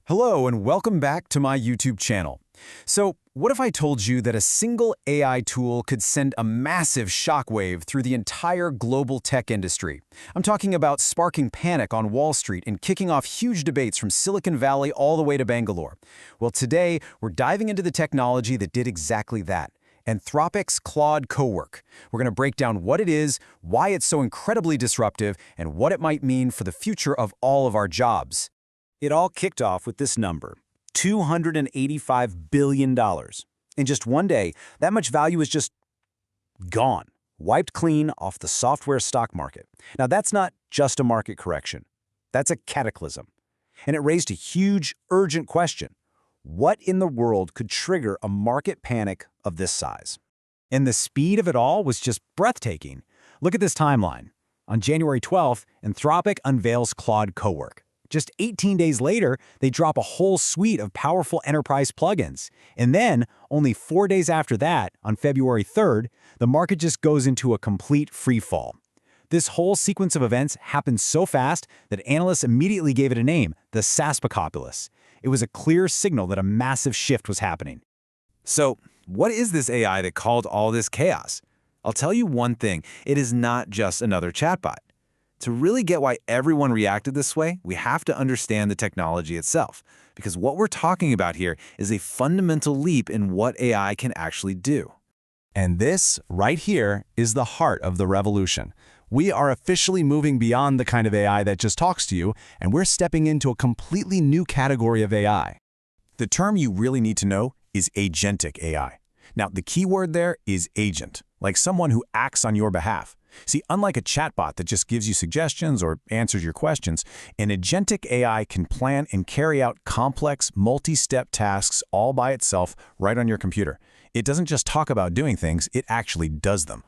Hello and welcome back to my YouTube channel. So, what if I told you that a single AI tool could send a massive shockwave through the entire global tech industry? I'm talking about sparking panic on Wall Street and kicking off huge debates from Silicon Valley all the way to Bangalore. Well, today, we're diving into the technology that did exactly that. Anthropic's Claude Cowork. We're going to break down what it is, why it's so incredibly disruptive, and what it might mean for the future of all of our jobs. It all kicked off with this number, $285 billion. In just one day, that much value is just gone, wiped clean off the software stock market. Now, that's not just a market correction. That's a cataclysm. And it raised a huge, urgent question. What in the world could trigger a market panic of this size? And the speed of it all was just breathtaking. Look at this timeline. On January 12th, Anthropic unveils Claude Cowork. Just 18 days later, they drop a whole suite of powerful enterprise plugins. And then, only 4 days after that, on February 3rd, the market just goes into a complete free fall. This whole sequence of events happened so fast that analysts immediately gave it a name, the SaaSpocalypse. It was a clear signal that a massive shift was happening. So, what is this AI that caused all this chaos? I'll tell you one thing, it is not just another chatbot. To really get why everyone reacted this way, we have to understand the technology itself, because what we're talking about here is a fundamental leap in what AI can actually do. And this, right here, is the heart of the revolution. We are officially moving beyond the kind of AI that just talks to you, and we're stepping into a completely new category of AI. The term you really need to know is agentic AI. Now, the key word there is agent, like someone who acts on your behalf. See, unlike a chatbot that just gives you suggestions or answers your questions, an agentic AI can plan and carry out complex, multi-step tasks all by itself right on your computer. It doesn't just talk about doing things, it actually does them.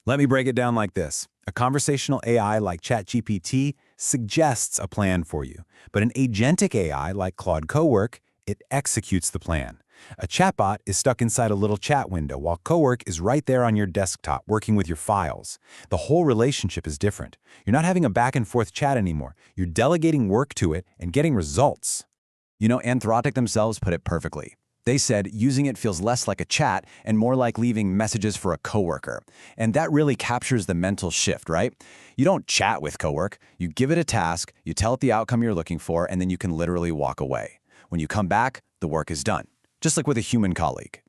Let me break it down like this. A conversational AI like ChatGPT suggests a plan for you, but an agentic AI like Claude Cowork, it executes the plan. A chatbot is stuck inside a little chat window, while Cowork is right there on your desktop working with your files. The whole relationship is different. You're not having a back-and-forth chat anymore. You're delegating work to it and getting results. You know, Anthropic themselves put it perfectly. They said using it feels less like a chat and more like leaving messages for a coworker. And that really captures the mental shift, right? You don't chat with Cowork. You give it a task, you tell it the outcome you're looking for, and then you can literally walk away. When you come back, the work is done. Just like with a human colleague.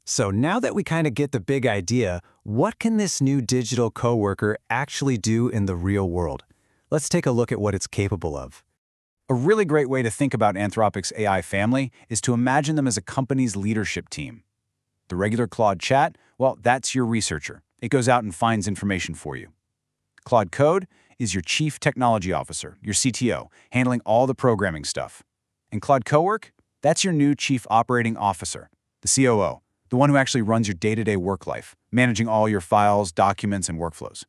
So now that we kind of get the big idea, what can this new digital coworker actually do in the real world? Let's take a look at what it's capable of. A really great way to think about Anthropic's AI family is to imagine them as a company's leadership team. The regular Claude chat, well, that's your researcher. It goes out and finds information for you. Claude Code is your chief technology officer, your CTO, handling all the programming stuff. And Claude Cowork? That's your new chief operating officer, the COO, the one who actually runs your day-to-day work life, managing all your files, documents, and workflows.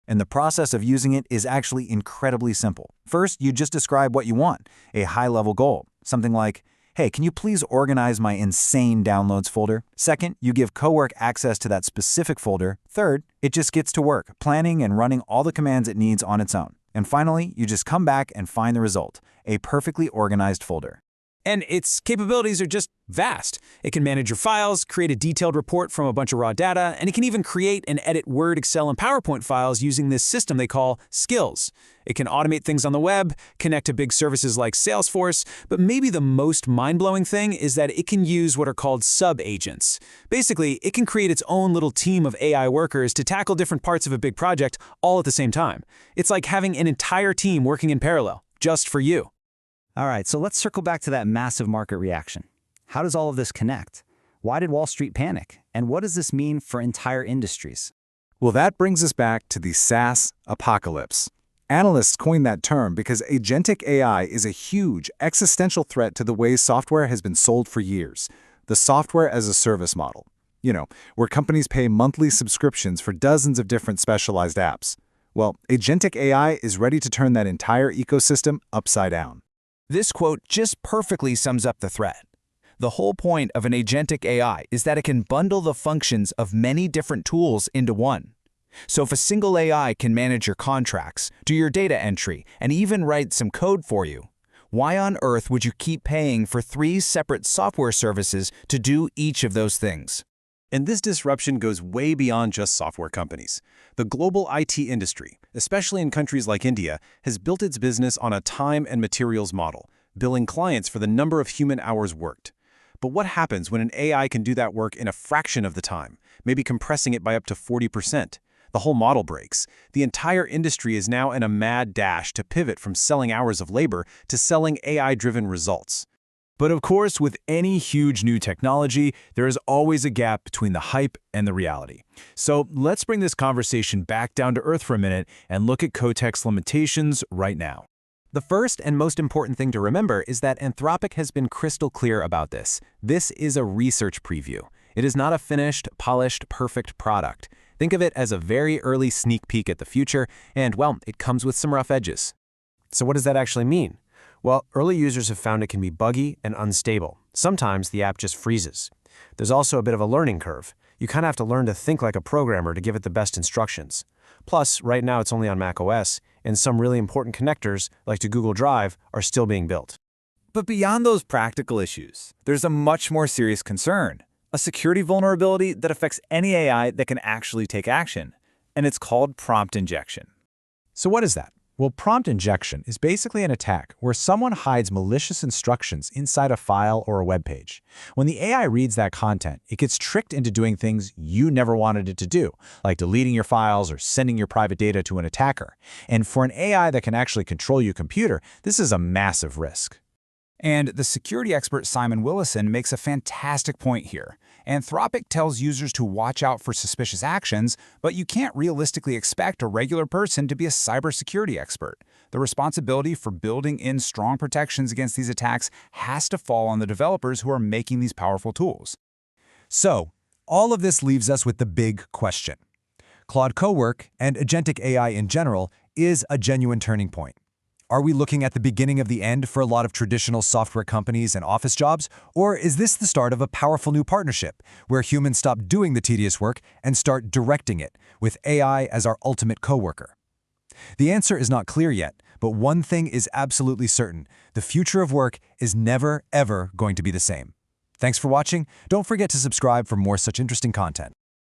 And the process of using it is actually incredibly simple. First, you just describe what you want, a high-level goal, something like, hey, can you please organize my insane downloads folder? Second, you give Cowork access to that specific folder. Third, it just gets to work, planning and running all the commands it needs on its own. And finally, you just come back and find the result, a perfectly organized folder. And its capabilities are just vast. It can manage your files, create a detailed report from a bunch of raw data, and it can even create and edit Word, Excel, and PowerPoint files using this system they call Skills. It can automate things on the web, connect to big services like Salesforce, but maybe the most mind-blowing thing is that it can use what are called sub-agents. Basically, it can create its own little team of AI workers to tackle different parts of a big project all at the same time. It's like having an entire team working in parallel, just for you. All right, so let's circle back to that massive market reaction. How does all of this connect? Why did Wall Street panic? And what does this mean for entire industries? Well, that brings us back to the SaaS apocalypse. Analysts coined that term because agentic AI is a huge existential threat to the way software has been sold for years, the software as a service model. You know, where companies pay monthly subscriptions for dozens of different specialized apps. Well, agentic AI is ready to turn that entire ecosystem upside down. This quote just perfectly sums up the threat. The whole point of an agentic AI is that it can bundle the functions of many different tools into one. So if a single AI can manage your contracts, do your data entry, and even write some code for you, Why on earth would you keep paying for 3 separate software services to do each of those things? And this disruption goes way beyond just software companies. The global IT industry, especially in countries like India, has built its business on a time and materials model, billing clients for the number of human hours worked. But what happens when an AI can do that work in a fraction of the time, maybe compressing it by up to 40%? The whole model breaks. The entire industry is now in a mad dash to pivot from selling hours of labor to selling AI-driven results. But of course, with any huge new technology, there is always a gap between the hype and the reality. So let's bring this conversation back down to earth for a minute and look at Code's limitations right now. The first and most important thing to remember is that Anthropic has been crystal clear about this. This is a research preview. It is not a finished, polished, perfect product. Think of it as a very early sneak peek at the future, and, well, it comes with some rough edges. So what does that actually mean? Well, early users have found it can be buggy and unstable. Sometimes the app just freezes. There's also a bit of a learning curve. You kind of have to learn to think like a programmer to give it the best instructions. Plus, right now it's only on macOS, and some really important connectors, like to Google Drive, are still being built. But beyond those practical issues, there's a much more serious concern, a security vulnerability that affects any AI that can actually take action, and it's called prompt injection. So what is that? Well, prompt injection is basically an attack where someone hides malicious instructions inside a file or a web page. When the AI reads that content, it gets tricked into doing things you never wanted it to do, like deleting your files or sending your private data to an attacker. And for an AI that can actually control your computer, this is a massive risk. And the security expert Simon Willison makes a fantastic point here. Anthropic tells users to watch out for suspicious actions, but you can't realistically expect a regular person to be a cybersecurity expert. The responsibility for building in strong protections against these attacks has to fall on the developers who are making these powerful tools. So, all of this leaves us with the big question. Claude Cowork, and agentic AI in general, is a genuine turning point. Are we looking at the beginning of the end for a lot of traditional software companies and office jobs, or is this the start of a powerful new partnership where humans stop doing the tedious work and start directing it, with AI as our ultimate coworker? The answer is not clear yet, but one thing is absolutely certain: the future of work is never, ever going to be the same. Thanks for watching. Don't forget to subscribe for more such interesting content.